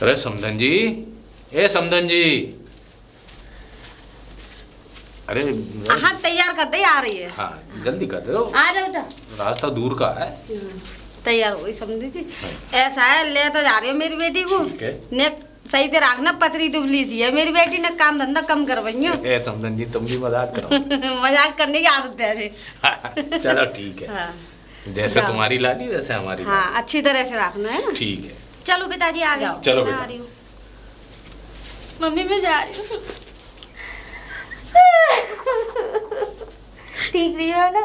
अरे समधन जी, ए समधन जी, अरे हाँ तैयार करते ही आ रही है। हाँ जल्दी कर रहे हो, आ जाओ बेटा। रास्ता दूर का है। तैयार हो गई समझी जी। ऐसा है, ले तो जा रही हो मेरी बेटी को। ठीक है। ने सही से रखना, पतरी दुबली सी है मेरी बेटी ने, काम धंधा कम करवाई हो। ए समधन जी तुम भी मजाक करो। मजाक करने की आदत है ऐसे। चलो ठीक है। हाँ। जैसे तुम्हारी लाली वैसे हमारी हाँ अच्छी तरह से रखना है ना। लाली। ठीक है। चलो पिताजी आ गए। चलो मैं बेटा। आ रही हूँ। मम्मी मैं जा रही हूँ। ठीक नहीं है ना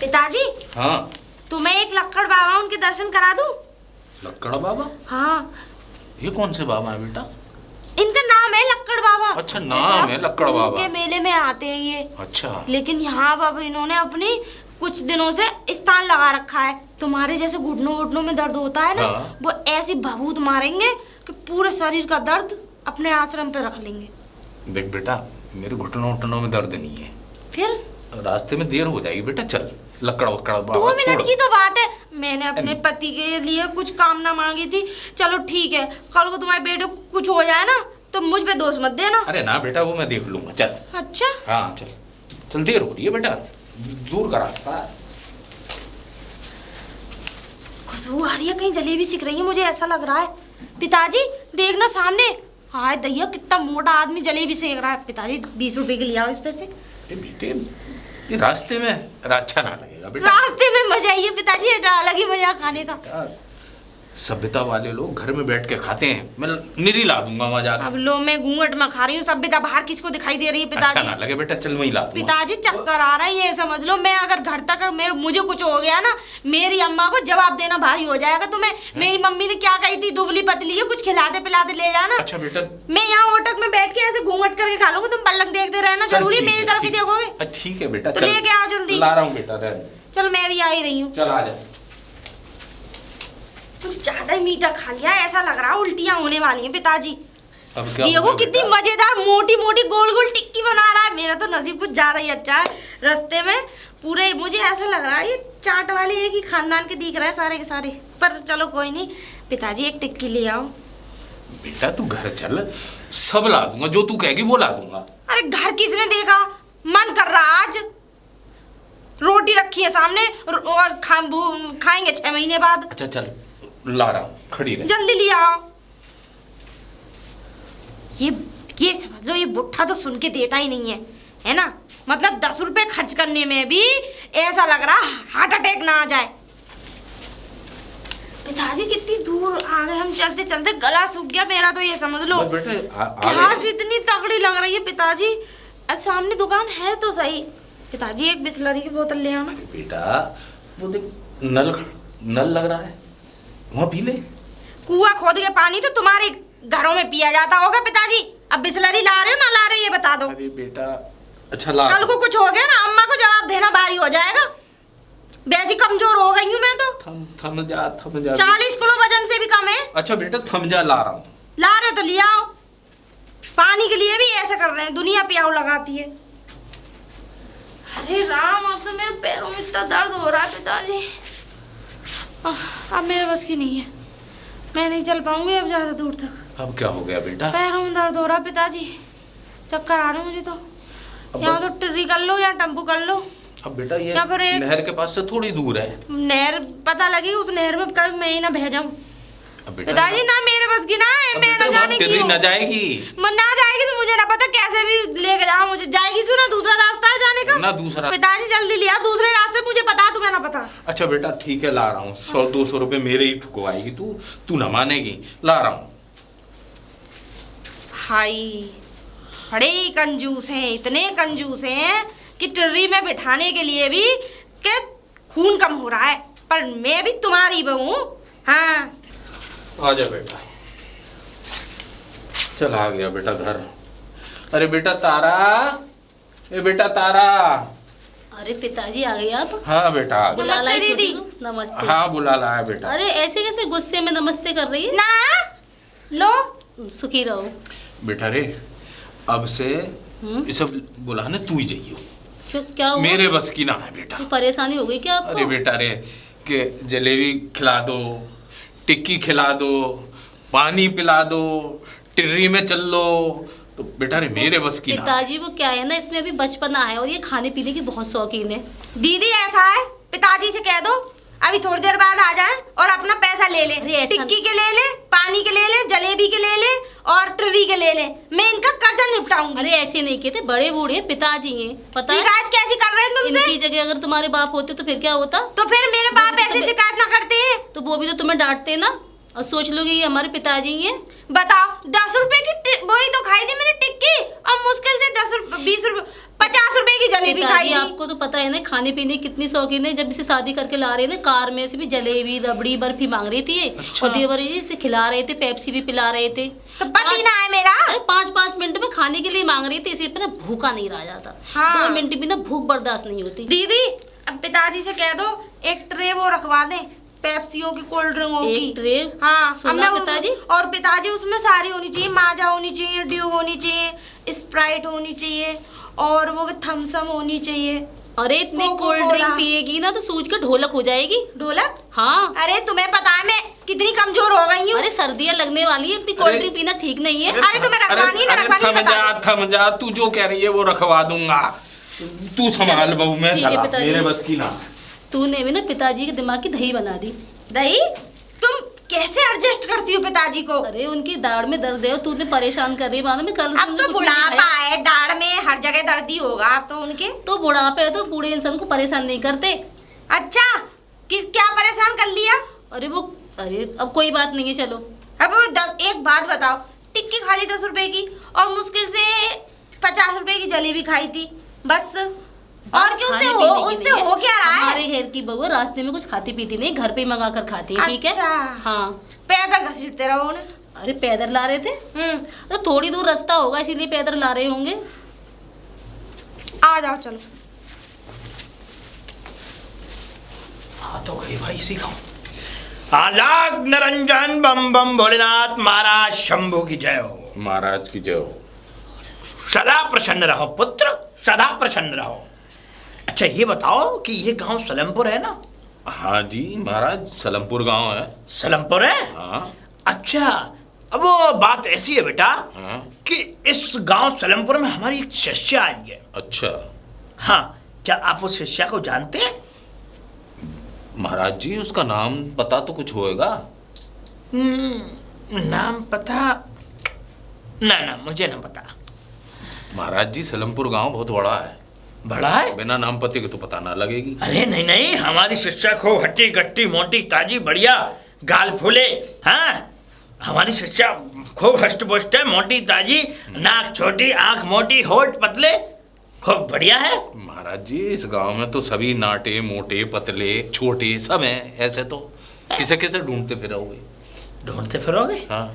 पिताजी? हाँ। तो मैं एक लक्कड़ बाबा उनके दर्शन करा दूं? लक्कड़ बाबा? हाँ। ये कौन से बाबा है बेटा? इनका नाम है लक्कड़ बाबा। अच्छा नाम है लक्कड़ बाबा। के मेले में आते हैं ये। अच्छा। लेकिन यहाँ बाबा इन्होंने अपनी कुछ दिनों से स्थान लगा रखा है। तुम्हारे जैसे घुटनों घुटनों में दर्द होता है ना, हाँ। वो ऐसी भभूत मारेंगे कि पूरे शरीर का दर्द अपने आश्रम पे रख लेंगे। देख बेटा, मेरे घुटनों घुटनों में दर्द नहीं है। फिर रास्ते में देर हो जाएगी बेटा, चल लकड़ा वकड़ा 2 मिनट की तो बात है। मैंने अपने पति के लिए कुछ कामना मांगी थी। चलो ठीक है, कल को तुम्हारे बेटे को कुछ हो जाए ना तो मुझ पे दोष मत देना। अरे ना बेटा, वो मैं देख लूंगा, चल। अच्छा। हाँ चल चल, देर हो रही है बेटा, दूर का रास्ता है। खुशबू आ रही है, कहीं जलेबी सिक रही है, मुझे ऐसा लग रहा है। पिताजी देखना सामने। हाय दैया, कितना मोटा आदमी जलेबी सेक रहा है। पिताजी 20 रुपए के लिया इस पे से। बेटे ये रास्ते में अच्छा ना लगेगा बेटा। रास्ते में मजा आई है पिताजी, ये अलग ही मजा खाने का। सभ्यता वाले लोग घर में बैठ के खाते हैं, मैं निरी ला दूंगा वहां जाकर। अब लो मैं घूंघट में खा रही हूँ, सभ्यता बाहर किसको दिखाई दे रही है पिताजी? अच्छा ना लगे बेटा, चल वहीं ला दूंगा। पिताजी चक्कर आ रहा है, ये समझ लो मैं अगर घर तक मुझे कुछ हो गया ना, मेरी अम्मा को जवाब देना भारी हो जाएगा तुम्हें। मेरी मम्मी ने क्या कही थी, दुबली पतली है, कुछ खिलाते पिलाते ले जाना। अच्छा बेटा, मैं यहाँ ओटक में बैठ के ऐसे घूंघट करके खा लूंगी, तुम पलक देखते रहना। जरूरी मेरी तरफ ही देखोगे? ठीक है बेटा, तो लेके आओ जल्दी। ला रहा हूँ बेटा, चलो मैं भी आ ही रही हूँ। चल आ जा। तुम ज्यादा ही मीठा खा लिया, ऐसा लग रहा है उल्टियां होने वाली हैं पिताजी। अब क्या देखो कितनी मजेदार मोटी मोटी गोल गोल टिक्की बना रहा है। मेरा तो नसीब कुछ ज्यादा ही अच्छा है। रास्ते में पूरे मुझे ऐसा लग रहा है ये चाट वाले एक ही खानदान के दिख रहे हैं सारे के सारे। पर चलो कोई नहीं, पिताजी एक टिक्की ले आओ। बेटा तू घर चल, सब ला दूंगा, जो तू कहेगी वो ला दूंगा। अरे घर किसने देखा, मन कर रहा आज। रोटी रखी है सामने और खाएंगे 6 महीने बाद। अच्छा चल ला रहा हूँ, खड़ी रह। जल्दी ले आओ। ये समझ लो, ये बुट्ठा तो सुन के देता ही नहीं है ना। मतलब 10 रुपए खर्च करने में भी ऐसा लग रहा हार्ट अटैक ना आ जाए। पिताजी कितनी दूर आ गए हम, चलते चलते गला सूख गया मेरा तो, ये समझ लो। बेटे प्यास इतनी तगड़ी लग रही है पिताजी। सामने दुकान है तो सही। पिताजी एक बिस्लरी की बोतल ले आना। बेटा वो देख, नल लग रहा है, वहाँ पी ले। कुआं खोद के पानी तो तुम्हारे घरों में पिया जाता होगा पिताजी। अब बिस्लरी ला रहे हो ना ला रहे हो ये बता दो। अरे बेटा अच्छा ला। कल को कुछ हो गया ना, अम्मा को जवाब देना भारी हो जाएगा। वैसी कमजोर हो गई हूँ मैं तो। थम जा 40 किलो वजन से भी कम है। अच्छा बेटा थम जा, ला रहा हूँ। ला रहे तो लिया आओ। पानी के लिए भी ऐसे कर रहे हैं, दुनिया प्याऊ लगाती है। अरे राम, अब तो मेरे पैरों में इतना दर्द हो रहा है पिताजी। अब मेरे बस की नहीं है, मैं नहीं चल पाऊंगी अब ज्यादा दूर तक। अब क्या हो गया बेटा? पैरों में दर्द हो रहा है पिताजी, चक्कर आ रहे हैं मुझे तो। यहाँ तो टिर्री कर लो या टेम्पो कर लो। अब बेटा ये एक नहर के पास से थोड़ी दूर है। नहर पता लगी, उस नहर में कभी मैं ही ना बह जाऊं। पिताजी ना मेरे बस की ना है, मैं ना जाने की ना जाएगी। ना जाएगी तो मुझे ना पता, कैसे भी लेके जाओ मुझे। जाएगी क्यों ना, दूसरा रास्ता है जाने का ना दूसरा। पिताजी जल्दी लिया, दूसरे रास्ते मुझे पता, तुम्हें ना पता। अच्छा बेटा ठीक है, ला रहा हूँ। 100-200 रुपए मेरे ही ठुकवाएगी तू ना मानेगी, ला रहा हूँ। भाई बड़े ही कंजूस हैं, इतने कंजूस हैं कि टिर्री में बिठाने के लिए भी के खून कम हो रहा है। पर मैं भी तुम्हारी बहू हूँ। हाँ आजा बेटा, चल आ गया बेटा घर। अरे बेटा तारा, ए बेटा तारा। अरे पिताजी आ गए आप? हाँ बेटा आ गया। बुला लाई दीदी। नमस्ते। हाँ बुला लाया बेटा। अरे ऐसे कैसे गुस्से में नमस्ते कर रही है? ना लो, सुखी रहो बेटा रे, अब से ये सब बुलाने तू ही जाइयो। तो क्या हुआ? मेरे बस की ना है बेटा। कोई परेशानी हो गई क्या आपको? अरे बेटा रे, के जलेबी खिला दो, टिक्की खिला दो, पानी पिला दो, टिर्री में चल लो, तो बेटा रे मेरे बस की ना। पिताजी वो क्या है ना, इसमें अभी बचपना है और ये खाने पीने की बहुत शौकीन है। दीदी ऐसा है, पिताजी से कह दो अभी थोड़ी देर बाद आ जाए और अपना पैसा ले ले। अरे ऐसा टिक्की के ले ले, पानी के ले ले, जलेबी के ले ले और ट्री के ले ले। मैं इनका कर्जा निपटाऊंगी। अरे ऐसे नहीं कहते, बड़े बूढ़े पिताजी हैं, पता है। शिकायत कैसी कर रहे हैं तुमसे? इनकी जगह अगर तुम्हारे बाप होते तो फिर क्या होता? तो फिर मेरे बाप ऐसे शिकायत ना करते हैं। तो वो भी तो तुम्हें डांटते ना, और सोच लोगे ये हमारे पिताजी ही हैं। बताओ 10 रुपए की वही तो खाई थी मैंने टिक्की, और मुश्किल से 10 रुपए 20 रुपए 50 रुपए की जलेबी खाई पिताजी थी। आपको तो पता है ना खाने पीने की कितनी शौकीन है। जब इसे शादी करके ला रहे थे कार में से भी जलेबी रबड़ी बर्फी मांग रही थी ये। अच्छा। और देवर जी से खिला रहे थे, पेप्सी भी पिला रहे थे। तो पति ना है मेरा। अरे 5-5 मिनट में खाने के लिए मांग रही थी, इसे पर ना भूखा नहीं रहा जाता। हाँ। 2 मिनट भी ना भूख बर्दाश्त नहीं होती। दीदी अब पिताजी से कह दो एक ट्रे वो रखवा दें, पेप्सियो की, कोल्ड ड्रिंक की। एक ट्रे? हाँ सुना अब मैं पिताजी? और पिताजी उसमें सारी होनी चाहिए, माजा होनी चाहिए, ड्यू होनी चाहिए, स्प्राइट होनी चाहिए और वो थम्सअप होनी चाहिए। अरे इतनी कोका-कोला। कोल्ड ड्रिंक पिएगी ना तो सूझ के ढोलक हो जाएगी। ढोलक? हाँ। अरे तुम्हें पता है मैं कितनी कमजोर हो गई हूँ। अरे सर्दियाँ लगने वाली है, इतनी कोल्ड ड्रिंक पीना ठीक नहीं है। अरे तुम्हें रखवानी है ना, रखवानी है, बता थम जा, तू जो कह रही है वो रखवा दूंगा। तू संभाल चलो, बहू, मैं ठीक है चला, पिताजी। मेरे बस की ना। तूने भी ना पिताजी के दिमाग की दही बना दी। दही? तुम कैसे एडजस्ट करती हो पिताजी को? अरे उनकी दाढ़ में दर्द है और तूने परेशान कर रही मालूम है। कल से अब उन्होंने तो कुछ नहीं बुढ़ापा खाया। है, दाढ़ में हर जगह दर्दी होगा अब तो उनके। तो बुढ़ापा है तो बूढ़े इंसान को परेशान नहीं करते। अच्छा क्या परेशान कर लिया? अरे अब कोई बात नहीं है, चलो। अब एक बात बताओ, टिक्की खा ली 10 रुपए की और मुश्किल से 50 रुपए की जलेबी खाई थी बस। और क्यों खाने से हो, पीने की उनसे नहीं है। हो क्या रहा है? हमारे घर की बहू रास्ते में कुछ खाती पीती नहीं, घर पे ही मंगा कर खाती है, ठीक है। अच्छा। हाँ। पैदल घसीटते रहो उन्हें। अरे पैदल ला रहे थे तो थोड़ी दूर रास्ता होगा इसीलिए पैदल ला रहे होंगे। आ जाओ चलो। हाँ तो गई भाई, सिखाओ। आलाग निरंजन बम बम भोलेनाथ महाराज शंभू की जय हो। महाराज की जय हो। सदा प्रसन्न रहो पुत्र, सदा प्रसन्न रहो। अच्छा ये बताओ कि ये गांव सलेमपुर है ना? हाँ जी महाराज, सलमपुर गांव है। सलेमपुर है? हाँ। अच्छा अब वो बात ऐसी है बेटा हाँ। कि इस गांव सलेमपुर में हमारी एक शिष्या आई है। अच्छा हाँ, क्या आप उस शिष्या को जानते हैं? महाराज जी, उसका नाम पता तो कुछ होएगा? नाम पता ना मुझे ना पता। महाराज जी, सलमपुर गांव बहुत बड़ा है। बड़ा है? बिना नाम पते के तो पता ना लगेगी। अरे नहीं, हमारी शिष्या को हट्टी गट्टी मोटी ताजी बढ़िया गाल फूले। हाँ, हमारी शिष्या खूब हष्ट पुष्ट है, मोटी ताजी, नाक छोटी, आंख मोटी, होठ पतले, खूब बढ़िया है। महाराज जी, इस गांव में तो सभी नाटे मोटे पतले छोटे सब हैं। ऐसे तो किसे किसे ढूंढते फिरोगे? ढूंढते फिरोगे? हाँ।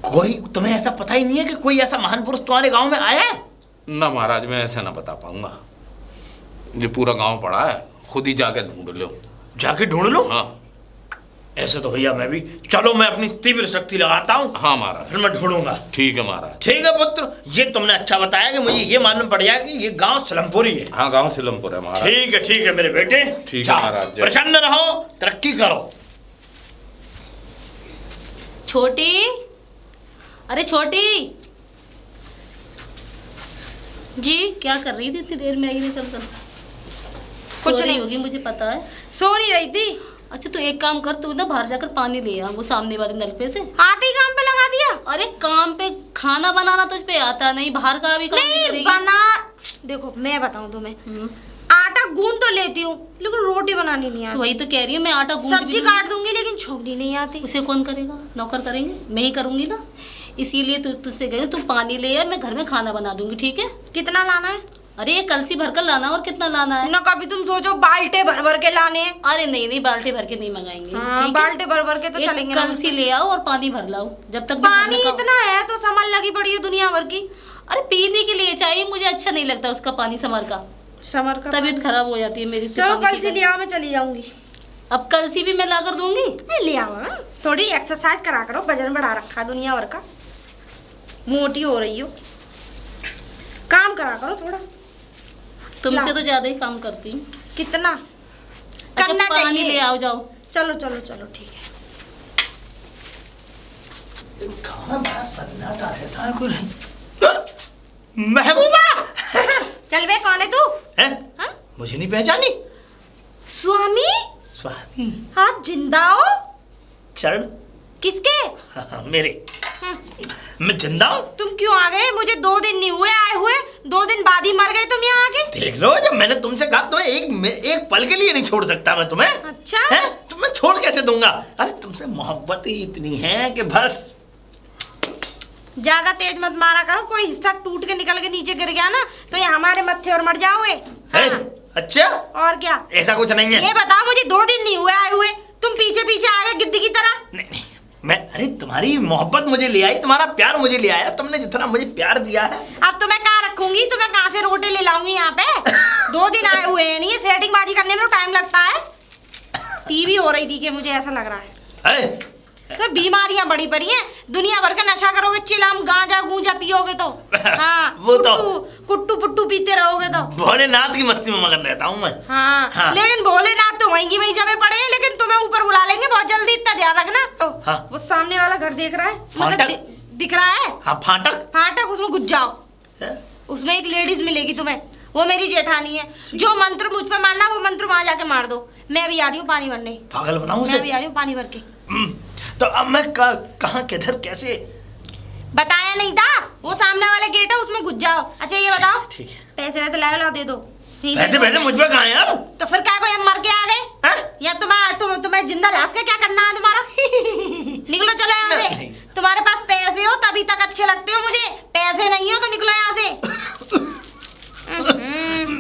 कोई तुम्हें ऐसा पता ही नहीं है कि कोई ऐसा महान पुरुष तुम्हारे गांव में आया है? ना महाराज, मैं ऐसे ना बता पाऊंगा। ये पूरा गांव पड़ा है, खुद ही जाके ढूंढ लो। जाके ढूंढ लो? हाँ। ऐसे तो भैया मैं भी, चलो मैं अपनी तीव्र शक्ति लगाता हूँ। हाँ महाराज। फिर मैं ढूंढूंगा। ठीक है महाराज। ठीक है पुत्र, ये तुमने अच्छा बताया कि मुझे ये मालूम पड़ जाए कि ये गांव सलेमपुर ही है। हाँ, गांव सलेमपुर है महाराज। ठीक है मेरे बेटे। ठीक है जाओ, महाराज, जय। प्रसन्न रहो, तरक्की करो। छोटी, अरे छोटी जी क्या कर रही थी इतनी देर में? आई नहीं कर सो रही नहीं। होगी, मुझे पता है। सो नहीं रही थी। अच्छा तो एक काम कर, तू ना बाहर जाकर पानी ले आ वो सामने वाले नल पे से। आते ही काम पे लगा दिया। अरे काम पे, खाना बनाना तुझ पे आता नहीं, बाहर का भी काम नहीं नहीं करेगी। बना, देखो मैं बताऊं तुम्हें, आटा गूंद तो लेती हूँ लेकिन रोटी बनानी नहीं तो आती। वही तो कह रही हूँ मैं, आटा गूंद भी सब्जी दूंगी। काट दूंगी लेकिन छोकनी नहीं आती। उसे कौन करेगा? नौकर करेंगे, मैं ही करूंगी ना। इसीलिए तुझसे कह रही हूँ, तू पानी ले आ, मैं घर में खाना बना दूंगी, ठीक है। कितना लाना है? अरे ये कलसी भर कर लाना, और कितना लाना है? ना कभी तुम सोचो बाल्टे भर भर के लाने। अरे नहीं, बाल्टी भर के नहीं मंगाएंगे। हाँ, ठीक है? बाल्टे भर भर के तो एक चलेंगे ना। कलसी ले आओ और पानी भर लाओ, जब तक मैं घर पानी में खाऊं। इतना है तो समझ लगी पड़ी है दुनिया भर की। अरे पीने के लिए चाहिए, मुझे अच्छा नहीं लगता उसका पानी समर का। समर का तबीयत खराब हो जाती है मेरी उससे चलो पानी कलसी पीकर। ले आओ, मैं चली जाऊंगी। अब कलसी भी मैं ला कर दूंगी। नहीं, ले आओ हाँ। थोड़ी एक्सरसाइज करा करो, वजन बढ़ा रखा दुनिया भर का, मोटी हो रही हो। काम करा करो थोड़ा। तुमसे ला। तो ज्यादा ही काम करती हूँ। कितना अच्छा, करना पानी चाहिए। ले आओ, जाओ। चलो चलो चलो ठीक है। कहाँ बड़ा सन्नाटा रहता है कोई। महबूबा चल बे, कौन है तू? हैं? हाँ? मुझे नहीं पहचानी? स्वामी, स्वामी आप जिंदा हो? चरण किसके? मेरे। मैं जिंदा हूँ। तुम क्यों आ गए? मुझे 2 दिन नहीं हुए आए हुए, 2 दिन बाद ही मर गए तुम यहाँ आके। देख लो, जब मैंने तुमसे कहा तो एक पल के लिए नहीं छोड़ सकता मैं तुम्हें। अच्छा है? तो मैं छोड़ कैसे दूंगा? अरे तुमसे मोहब्बत ही इतनी है कि बस। ज्यादा तेज मत मारा करो, कोई हिस्सा टूट के निकल के नीचे गिर गया ना तो ये हमारे मत्थे और मर जाओगे। है? हाँ। अच्छा, और क्या? ऐसा कुछ नहीं है। ये बताओ, मुझे 2 दिन नहीं हुए आए हुए, तुम पीछे पीछे आ गए गिद्ध की तरह। नहीं, मैं अरे तुम्हारी मोहब्बत मुझे ले आई, तुम्हारा प्यार मुझे ले आया। तुमने जितना मुझे प्यार दिया है। अब तो मैं कहाँ रखूंगी, तो मैं कहाँ से रोटी ले लाऊंगी यहाँ पे? 2 दिन आए हुए हैं, नहीं सेटिंग बाजी करने में तो टाइम लगता है। टीवी हो रही थी कि मुझे ऐसा लग रहा है तो बीमारियां बड़ी पड़ी हैं। दुनिया भर का नशा करोगे, चिलम गांजा गूंजा पियोगे तो हाँ, वो तो कुट्टू पुट्टू पीते रहोगे तो भोलेनाथ की मस्ती में मगन रहता हूँ मैं। हाँ। लेकिन भोलेनाथ तो वहीं की वहीं जमे पड़े हैं, लेकिन तुम्हें ऊपर बुला लेंगे बहुत जल्दी, इतना ध्यान रखना। हाँ। वो सामने वाला घर देख रहा है, मतलब फाटक? दिख रहा है। हाँ, फाटक। फाटक, उसमें घुस जाओ। है? उसमें एक लेडीज मिलेगी तुम्हें, वो मेरी जेठानी है। जो मंत्र मुझ पे मानना वो मंत्र वहां जाके मार दो। मैं भी आ रही हूँ पानी भरने। पागल बनाऊं मैं भी आ रही हूँ पानी भर के। तो अब मैं कहाँ किधर कैसे? बताया नहीं था, वो सामने वाले गेट है, उसमें घुस जाओ। अच्छा ये बताओ, ठीक है। पैसे वैसे ला दे दो। नहीं दे पैसे दो। पैसे मुझ पे कहाँ हैं अब? तो फिर क्या कोई हम मर के आ गए? या तुम्हें जिंदा लाश का क्या करना है तुम्हारा? निकलो चलो यहाँ से। नहीं। तुम्हारे पास पैसे हो तभी तक अच्छे लगते हो मुझे, पैसे नहीं हो तो निकलो यहाँ से।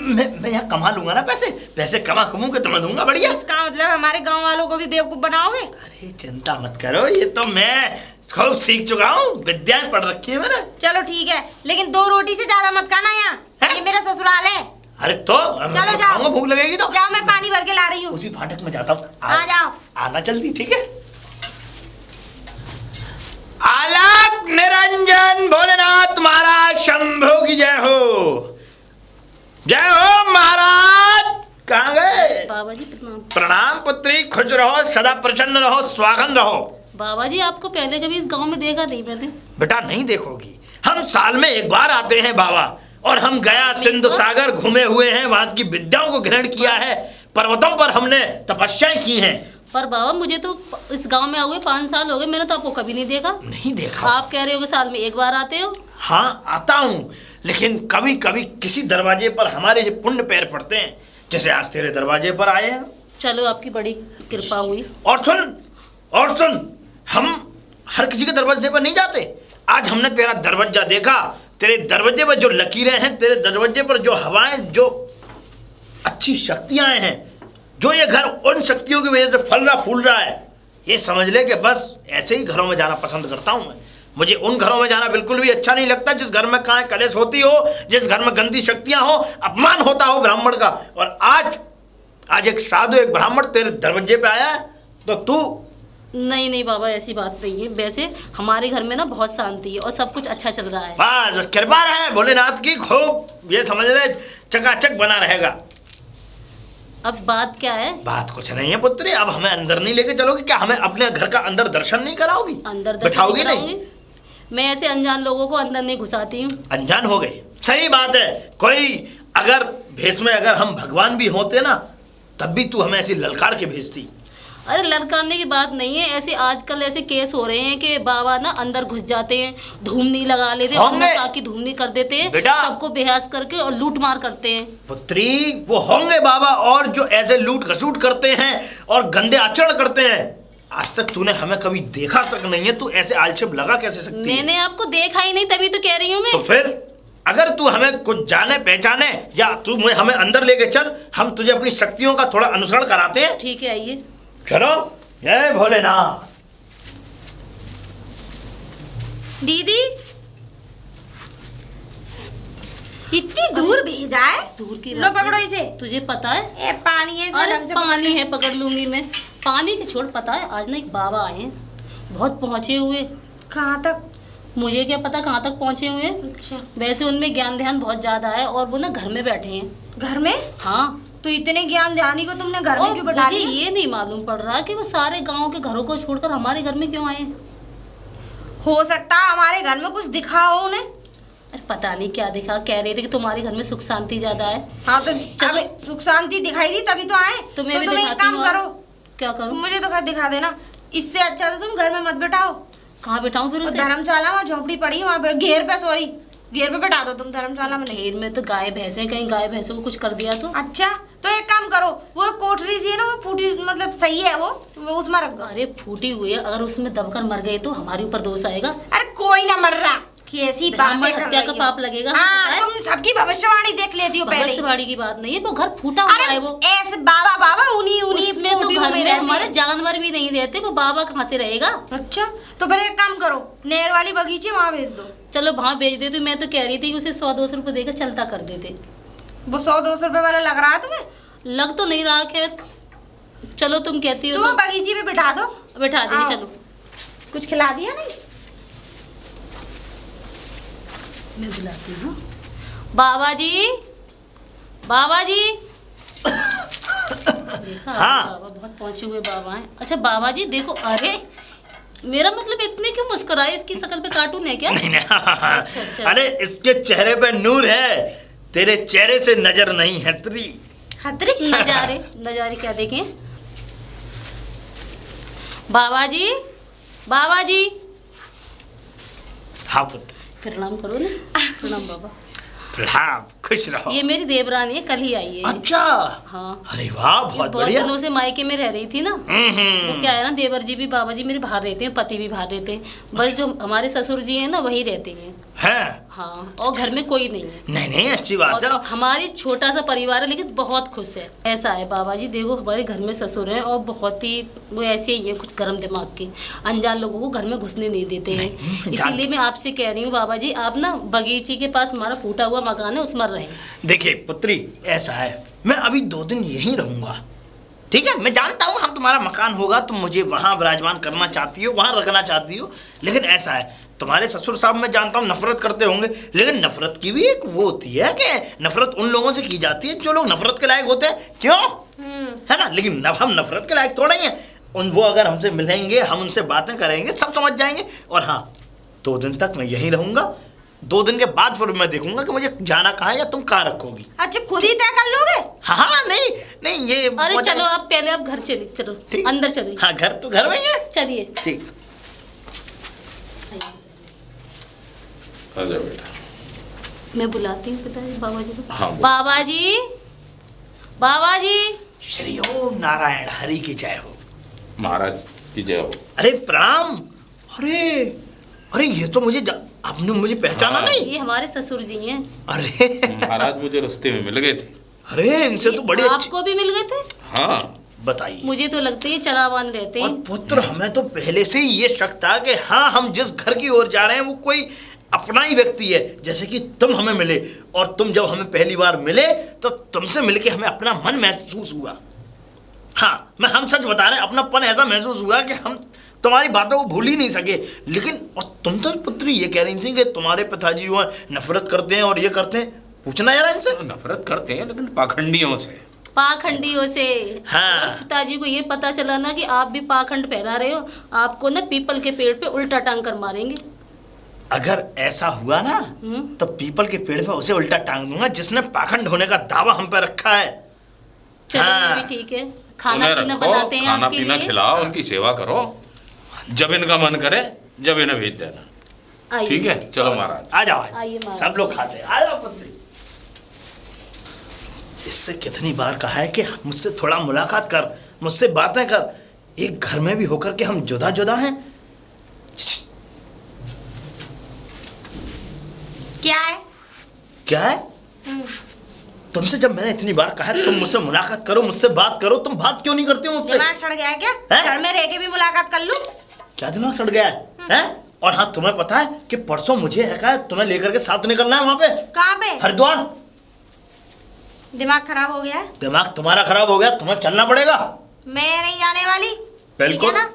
मैं यहाँ कमा लूंगा ना पैसे कमा के तुम्हें दूंगा बढ़िया। इसका मतलब हमारे गांव वालों को भी बेवकूफ बनाओगे? अरे चिंता मत करो, ये तो मैं खूब सीख चुका हूँ, विद्याएं पढ़ रखी है मैंने। चलो ठीक है, लेकिन 2 रोटी से ज्यादा मत खाना यहाँ, ये मेरा ससुराल है। अरे तो चलो जाओ, भूख लगेगी तो जाओ, मैं पानी भर के ला रही हूँ। उसी फाटक में जाता हूँ। आ जाओ। आना जल्दी, ठीक है? आलाप निरंजन भोलेनाथ महाराज शंभू की जय हो। जय हो महाराज। कहाँ गए? बाबा जी प्रणाम। प्रणाम पुत्री, खुश रहो, सदा प्रसन्न रहो, स्वागन रहो। बाबा जी आपको पहले कभी इस गांव में देखा नहीं मैंने। बेटा नहीं देखोगी, हम साल में एक बार आते हैं बाबा, और हम गया सिंधु सागर घूमे हुए हैं, वहां की विद्याओं को ग्रहण किया है, पर्वतों पर हमने तपस्याएं की हैं। पर बाबा मुझे तो इस गांव में हुए 5 साल हो गए, मैंने तो आपको कभी नहीं देखा। नहीं देखा? आप कह रहे हो कि साल में एक बार आते हो। हाँ आता हूँ, लेकिन कभी कभी किसी दरवाजे पर हमारे ये पुण्य पैर पड़ते हैं, जैसे आज तेरे दरवाजे पर आए हैं। चलो आपकी बड़ी कृपा हुई। और सुन, हम हर किसी के दरवाजे पर नहीं जाते। आज हमने तेरा दरवाजा देखा, तेरे दरवाजे पर जो लकीरें हैं, तेरे दरवाजे पर जो हवाएं, जो अच्छी शक्तियां हैं, जो ये घर उन शक्तियों की वजह से फल रहा फूल रहा है, ये समझ ले कि बस ऐसे ही घरों में जाना पसंद करता हूं मैं। मुझे उन घरों में जाना बिल्कुल भी अच्छा नहीं लगता जिस घर में कांय कलेश होती हो, जिस घर में गंदी शक्तियां हो, अपमान होता हो ब्राह्मण का। और आज एक साधु, एक ब्राह्मण तेरे दरवाजे पे आया है, तो तू नहीं बाबा, ऐसी बात नहीं है। वैसे हमारे घर में ना बहुत शांति है और सब कुछ अच्छा चल रहा है। बस कृपा है भोलेनाथ की, खूब ये समझ ले चकाचक बना रहेगा। अब बात क्या है? बात कुछ नहीं है पुत्री, अब हमें अंदर नहीं लेके चलोगी क्या? हमें अपने घर का अंदर दर्शन नहीं कराओगी? अंदर दर्शन बिठाओगी नहीं नहीं? मैं ऐसे अनजान लोगों को अंदर नहीं घुसाती हूँ। अनजान हो गई, सही बात है। कोई अगर भेष में अगर हम भगवान भी होते ना, तब भी तू हमें ऐसी ललकार के भेजती। अरे ललकारने की बात नहीं है, ऐसे आजकल ऐसे केस हो रहे हैं कि बाबा ना अंदर घुस जाते हैं, धूमनी लगा लेते हैं, नशा की धूमनी कर देते हैं, सबको बेहास करके और लूट मार करते हैं। पुत्री वो होंगे बाबा, और जो ऐसे लूट घसूट करते हैं और गंदे आचरण करते हैं। आज तक तूने हमें कभी देखा तक नहीं है, तू ऐसे आलछप लगा कैसे सकती है? मैंने आपको देखा ही नहीं, तभी तो कह रही हूँ मैं। तो फिर अगर तू हमें कुछ जाने पहचाने, या तू हमें अंदर लेके चल, हम तुझे अपनी शक्तियों का थोड़ा अनुसरण कराते हैं। ठीक है, आइए। चलो, जय भोलेनाथ। दीदी इतनी दूर भेजा है? दूर की लो पकड़ो इसे। तुझे पता है? ए पानी है इसमें, अरे ढंग से पानी है, पकड़ लूंगी मैं। पानी के छोड़, पता है आज ना एक बाबा आए हैं, बहुत पहुंचे हुए। कहाँ तक? मुझे क्या पता कहाँ तक पहुंचे हुए हैं। अच्छा, वैसे उनमें ज्ञान ध्यान बहुत ज्यादा है, और वो ना घर में बैठे हैं। घर में? हाँ। तो इतने ज्ञान ध्यानी को तुमने घर में क्यों बैठा लिया? ये नहीं मालूम पड़ रहा कि वो सारे गांव के घरों को छोड़कर हमारे घर में क्यों आए हैं। हो सकता है हमारे घर में कुछ दिखा हो उन्हें। अरे पता नहीं क्या दिखा, कह रहे थे कि तुम्हारे घर में सुख शांति ज्यादा है। हाँ तो अबे सुख शांति दिखाई दी तभी तो आए। तुम्हें भी तुम एक दिखाती काम हूँ। करो, क्या करूँ? मुझे तो घर दिखा देना। इससे अच्छा तो तुम घर में मत बैठाओ। कहाँ बैठाऊँ फिर और उसे? धर्मशाला में झोपड़ी पड़ी वहाँ पे घेर पे, सॉरी घेर पे बैठा दो तुम धर्मशाला में नहीं। घेर में तो गाय भैंसे, कहीं गाय भैंसों को कुछ कर दिया तो? अच्छा तो एक काम करो, वो कोठरी सी है ना, वो फूटी मतलब सही है, वो उसमें रख दो। अरे फूटी हुई है, अगर उसमें दबकर मर गए तो हमारे ऊपर दोष आएगा। अरे कोई ना मर रहा, कैसी ब्राह्मण बातें कर हत्या रही का हो। पाप लगेगा, हमें पता हाँ है। तुम सबकी भविष्यवाणी देख लेती हो पहले ही। भविष्यवाणी की बात नहीं है, वो घर फूटा हुआ अरे है वो। ऐसे बाबा बाबा उन्हीं उसमें तो कोठरियों घर में रहते हमारे हैं। जानवर भी नहीं रहते, वो बाबा कहाँ से रहेगा? अच्छा तो फिर एक काम करो, नहर वाली बगीचे वहाँ भेज दो। चलो वहाँ भेज देते। मैं तो कह रही थी कि उसे 100-200 रुपए देकर चलता कर देते। वो 100-200 रुपए वाला लग रहा है तुम्हें? लग तो नहीं रहा, खैर चलो तुम कहती हो तुम बगीचे पे बिठा दो। बैठा देंगे। आओ। चलो कुछ खिला दिया नहीं? मैं बुलाती हूँ। बाबा जी, बाबा जी। देखा हाँ। बाबा बहुत पहुंचे हुए बाबा हैं। अच्छा बाबा जी देखो, अरे मेरा मतलब इतने क्यों मुस्कुराए? इसकी शक्ल पे कार्टून है क्या? नहीं अच्छा। अरे इसके चेहरे पे नूर है, तेरे चेहरे से नजर नहीं हटती। हतरी नजारे क्या देखें? बाबा जी, बाबा जी। हाँ पुत्र, प्रणाम करो ना। प्रणाम बाबा। प्रणाम, खुश रहो। ये मेरी देवरानी है, कल ही आई है। अच्छा, हाँ। अरे वाह, ये बहुत बहुत बढ़िया। दिनों से मायके में रह रही थी ना। वो क्या है ना, देवर जी भी बाबा जी मेरे बाहर रहते हैं, पति भी बाहर रहते हैं। बस जो हमारे ससुर जी हैं ना वही रहते हैं। हैं? हाँ, और घर में कोई नहीं है। नहीं अच्छी बात है। और हमारी छोटा सा परिवार है लेकिन बहुत खुश है। ऐसा है बाबा जी, देखो हमारे घर में ससुर हैं और बहुत ही वो ऐसे ही है, कुछ गर्म दिमाग के, अनजान लोगों को घर में घुसने नहीं देते हैं। इसीलिए मैं आपसे कह रही हूँ बाबा जी, आप ना बगीचे के पास हमारा फूटा हुआ मकान है, उसमें रहें। देखिए पुत्री, ऐसा है, मैं अभी 2 दिन यहीं रहूंगा, ठीक है? मैं जानता हूँ हम तुम्हारा मकान होगा, तुम मुझे वहाँ विराजमान करना चाहती हो, वहाँ रखना चाहती हो, लेकिन ऐसा है, तुम्हारे ससुर साहब मैं जानता हूँ नफरत करते होंगे, लेकिन नफरत की भी एक वो होती है कि नफरत उन लोगों से की जाती है जो लोग नफरत के लायक होते हैं, क्यों? है ना? लेकिन हम नफरत के लायक थोड़ा ही हैं। वो अगर हमसे मिलेंगे, हम उनसे बातें करेंगे, सब समझ जाएंगे। और हाँ, 2 दिन तक मैं यहीं रहूंगा, 2 दिन के बाद फिर मैं देखूंगा कि मुझे जाना कहाँ है या तुम कहाँ रखोगी। अच्छा खुद ही तय कर लोगे? हाँ नहीं ये अरे चलो आप पहले आप घर चलिए, चलो ठीक। अंदर चलिए। हाँ, घर तो घर में ही है। चलिए। ठीक। आजा बेटा। मैं बुलाती हूँ पिताजी, बाबा जी को। हाँ, बोल। बाबा जी, बाबा जी। श्री ओम नारायण हरि की जय हो। महाराज की जय हो। अरे प्रणाम। अरे ये तो आपने मुझे पहचाना हाँ। नहीं? ये हमारे ससुर जी हैं। अरे महाराज मुझे रास्ते में मिल गए थे। अरे इनसे तो बड़े अच्छे। आपको भी मिल गए थे? हाँ। बताइए। मुझे तो लगता है ये चलावान रहते और हैं। पुत्र, हमें तो पहले से ही ये शक था कि हाँ, हम जिस घर की ओर जा रहे हैं वो कोई अपना ही व्यक्ति है। जैसे कि तुम हमें मिले, और तुम जब हमें पहली बार मिले तो तुमसे मिलके हमें अपना मन महसूस हुआ। हाँ, हम सच बता रहे हैं, अपनापन ऐसा महसूस हुआ कि हम तुम्हारी बातों को भूल ही नहीं सके। लेकिन और तुम तो पुत्री ये कह रही थी कि तुम्हारे पिताजी वो नफरत करते हैं और ये करते हैं, पूछना यार इनसे। नफरत करते हैं लेकिन पाखंडियों से। पाखंडियों से। हाँ। और पिताजी को ये पता चला ना कि आप भी पाखंड फैला रहे हो, आपको ना पीपल के पेड़ पे उल्टा टांग कर मारेंगे। अगर ऐसा हुआ ना तो पीपल के पेड़ पे उसे उल्टा टांग दूंगा जिसने पाखंड होने का दावा हम पे रखा है। चलो हाँ। ये भी ठीक है, खाना उन्हें पीना रखो, बनाते हैं खाना आपके पीना लिए। खिलाओ, उनकी सेवा करो, जब इनका मन करे जब इन्हें भेज देना। आइए। ठीक है, चलो महाराज। आ जाओ आइए महाराज। सब लोग खाते हैं, आ जाओ पुत्री। इससे कितनी बार कहा है कि मुझसे थोड़ा मुलाकात कर, मुझसे बातें कर, एक घर में भी होकर के हम जुदा जुदा हैं। क्या है? तुमसे जब मैंने इतनी बार कहा है तुम मुझसे मुलाकात करो, मुझसे बात करो, तुम बात क्यों नहीं करती हो मुझसे? दिमाग सड़ गया है क्या? हैं? घर में रह के भी मुलाकात कर लूं? क्या दिमाग सड़ गया है? हैं? और हाँ, तुम्हें पता है कि परसों मुझे है तुम्हें लेकर के साथ निकलना है वहां पे। कहाँ पे? हरिद्वार। दिमाग खराब हो गया है? दिमाग तुम्हारा खराब हो गया, तुम्हें चलना पड़ेगा। मैं नहीं जाने वाली। बिल्कुल। ठीक है ना?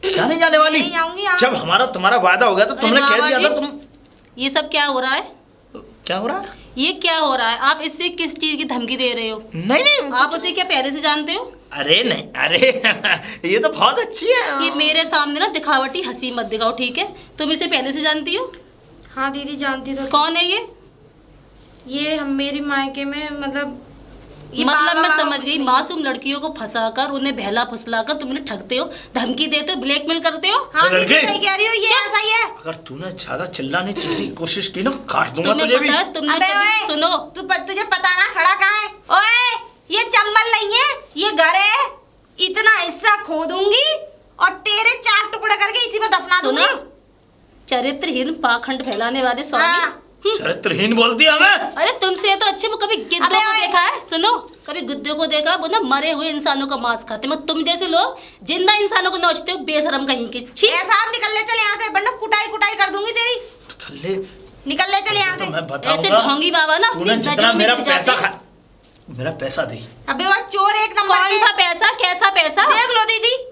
क्या नहीं जाने वाली? नहीं जाऊंगी। हाँ। जब हमारा तुम्हारा वादा हो गया तो तुमने कह बाबा दिया जी, था तुम। ये सब क्या हो रहा है? क्या हो रहा है? ये क्या हो रहा है? आप इससे किस चीज की धमकी दे रहे हो? नहीं नहीं आप उसे क्या पहले से जानते हो? अरे नहीं, अरे ये तो बहुत अच्छी है। ये मेरे सामने ना दिखावटी हंसी मत दिखाओ, ठीक है? तुम इसे पहले से जानती हो? हाँ दीदी जानती तो। कौन है ये हम मेरी मायके में मतलब ये मतलब बाबा मैं वाबा समझ कुछ गई, नहीं। मासूम लड़कियों को फंसाकर उन्हें बहला फुसलाकर तुम उन्हें ठगते हो, धमकी देते हो, ब्लैकमेल करते हो। हाँ दीदी लड़के। सही कह रही हो, ये ऐसा ही है। अगर तूने ज्यादा चिल्लाने की कोशिश की ना काट दूंगा तुम्हें तुझे भी। पता है तुमने अबे कभी ओए, सुनो, तुझे पता ना खड़ा कहाँ है? ओए ये चंबल नहीं है, ये घर है। इतना हिस्सा खो दूंगी और तेरे 4 टुकड़े करके इसी में दफना सुनो, दूंगी। चरित्रहीन पाखंड फैलाने वाले स्वामी। हाँ। चरित्रहीन बोलती है हमें। अरे तुमसे तो अच्छे वो कभी गिद्धों अबे को ओए। देखा है? सुनो, कभी गिद्धों को देखा? वो ना मरे हुए इंसानों का मांस खाते हैं। तुम जैसे लोग जिंदा इंसानों को नोचते हो, बेशरम कहीं के। छी। ऐसा आप निकल ले चले यहाँ से, वरना कुटाई कुटाई कर दूंगी तेरी। खल्ले निकल ले चले यहाँ तो से। मैं बताऊंगा। ऐसे ढोंगी बाबा ना अपनी तूने नजर जितना में मेरा गिर जाते पैसा हैं। मेरा पैसा दे। अबे वो चोर एक नंबर कौन के। सा पैसा? कैसा पैसा? देख लो दीदी,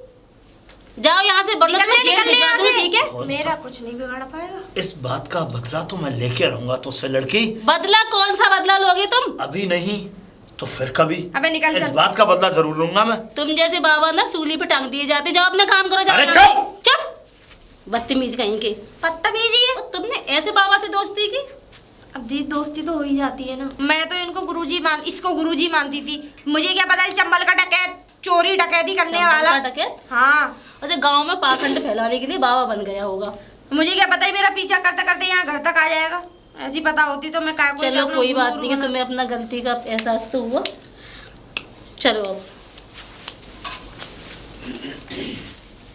जाओ यहाँ से, वरना निकल ले, तुम्हें जेल निकल ले भिजवा यहाँ दूंगी, से। ठीक है? कौन मेरा सा? कुछ नहीं बिगाड़ पाएगा। इस बात का बदला तो मैं लेके रहूंगा तुझसे लड़की। बदला? कौन सा बदला लोगे तुम? अभी नहीं तो फिर कभी। अबे निकल इस चल। बात का बदला जरूर लूंगा मैं। तुम जैसे बाबा ना सूली पे टांग दिए जाते। जाओ अपना काम करो, जाओ अरे यहाँ से। चुप! चुप, बदतमीज कहीं के। बदतमीजी है। और तुमने ऐसे बाबा से दोस्ती की? अब दी दोस्ती तो हो ही जाती है ना। मैं तो इसको गुरुजी मानती थी। मुझे क्या पता चंबल का डकैत चोरी डकैती करने चंबल वाला। का डकैत? हाँ, अच्छा, गांव में पाखंड फैलाने के लिए बाबा बन गया होगा। मुझे क्या पता है मेरा पीछा करते करते यहाँ घर तक आ जाएगा। ऐसी पता होती तो मैं काय को चलो अपना कोई गुरु बात गुरु नहीं है, बना- तुम्हें अपना गलती का एहसास तो हुआ। चलो अब